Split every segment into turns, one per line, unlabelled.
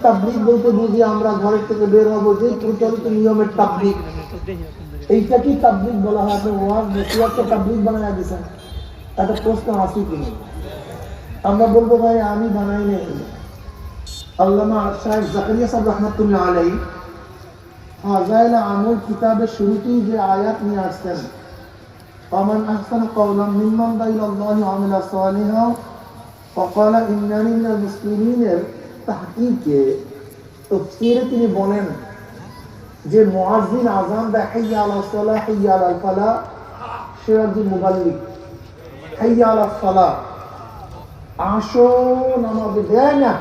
তাবলীগ বলতে বুঝি আমরা ঘরের থেকে বের হবো যে প্রচলিত নিয়মের তাবলীগ, এইটা কি তাবলীগ বলা হয়? আপনি ওয়াজ নসিহতকে তাবলীগ বানায় দিয়েছেন। একটা প্রশ্ন আসি কিনা? আমরা বলবো ভাই আমি বানাই নাই। আল্লামা শাইখ জাকারিয়া সাহেব রহমাতুল্লাহ আলাইহি ফাযাইল আমল কিতাবের শুরুতেই যে আয়াত নিয়ে আসছেন, ফামান আহসানু কাওলাম মিম্মান দাআ ইলাল্লাহি ওয়া আমিলা সালিহান ওয়া ক্বালা ইন্নানি মিনাল মুসলিমিনের তাহকিকে তাফসীরে তিনি বলেন যে মুয়াজ্জিন আযান দেয় হাইয়া আলাস সালাহ হাইয়া আলাল ফালাহ, সে একজন মুবাল্লিগ। হাইয়া আলাস সালাহ, আসো নামাজে, দেয় না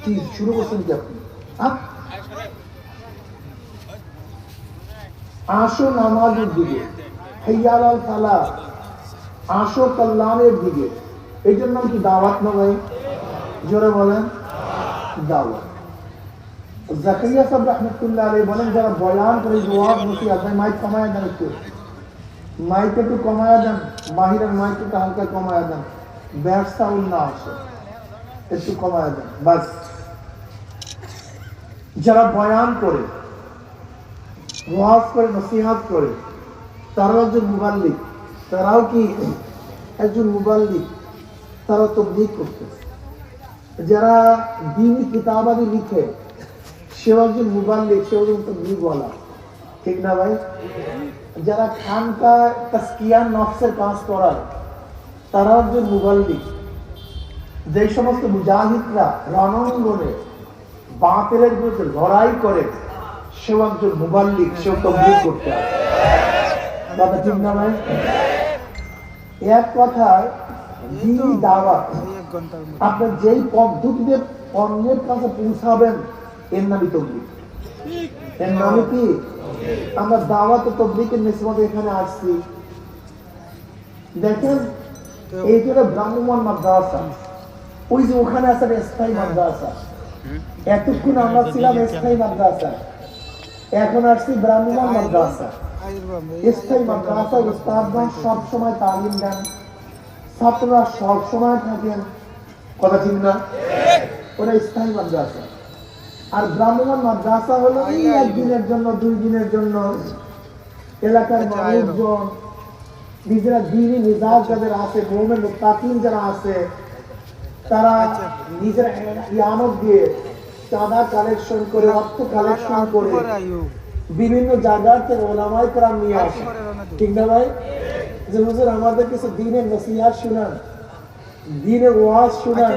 কি শুরু করছেন কি আপনি? আসো নামাজের দিকে, হাইয়া আলাল ফালাহ, আসো কল্যাণের দিকে। এইটার নাম কি দাওয়াত না ভাই? জোরে বলেন, দাওয়াত। জাকারিয়া সাহেব রহমাতুল্লাহ আলাইহি বলেন যারা বয়ান করে ওয়াজ নসিহত, ভাই মাইক কমায় দেন, একটু মাইক একটু কমায় দেন, মাহিরের মাইক একটু হালকা কমায় দেন, ব্যাড সাউন্ড না আসে, একটু কমায় দেন বাস। যারা বয়ান করে, ওয়াজ করে, নসিহত করে, তারাও একজন মুবাল্লিগ। তারাও কি একজন মুবাল্লিগ? তারা তাবলীগ করতেছে। যারা দ্বীনি কিতাবাদি লিখে, সেও একজন মুবাল্লিগ, সেও একজন তাবলীগওয়ালা, ঠিক না ভাই? যারা খানকা তাজকিয়া নফসের কাজ করায়, তারাও একজন মুবাল্লিগ। যে সমস্ত মুজাহিদরা রণাঙ্গনে বাতিলের বিরুদ্ধে লড়াই করে, সেও একজন মুবাল্লিগ, সেও তাবলীগ করতে আসে। কথা ঠিক না ভাই? এক কথায় দ্বীনি দাওয়াত আপনার যেই পদ্ধতিতে অন্যের কাছে পৌঁছাবেন, এর নামই তাবলীগ। এর নামে কি? আমরা দাওয়াত ও তাবলীগের নিসবতে এখানে আসছি। দেখেন এই যে ভ্রাম্যমাণ মাদ্রাসা, ওই যে ওখানে আছে স্থায়ী মাদ্রাসা। এতক্ষণ আমরা ছিলাম স্থায়ী মাদ্রাসা, এখন আসছি ভ্রাম্যমাণ মাদ্রাসা। স্থায়ী মাদ্রাসা উস্তাদগণ সবসময় তালিম দেন, ছাত্ররা সবসময় থাকেন, কথা ঠিক না? ওরা স্থায়ী মাদ্রাসা। আর ভ্রাম্যমাণ মাদ্রাসা হলো এই একদিনের জন্য, 2 দিনের জন্য এলাকার মানুষজন, নিজেরা দ্বীনি মিজাজ যাদের আছে, মুমিন মুত্তাকিন যারা আছে, তারা নিজেরা ইয়ানত দিয়ে চাঁদা কালেকশন করে, অর্থ কালেকশন করে বিভিন্ন জায়গা থেকে ওলামায়ে কেরাম নিয়ে আসে, ঠিক না ভাই? যে হুজুর আমাদের কিছু দ্বীনের নসিহত শুনান, দ্বীনের ওয়াজ শুনান।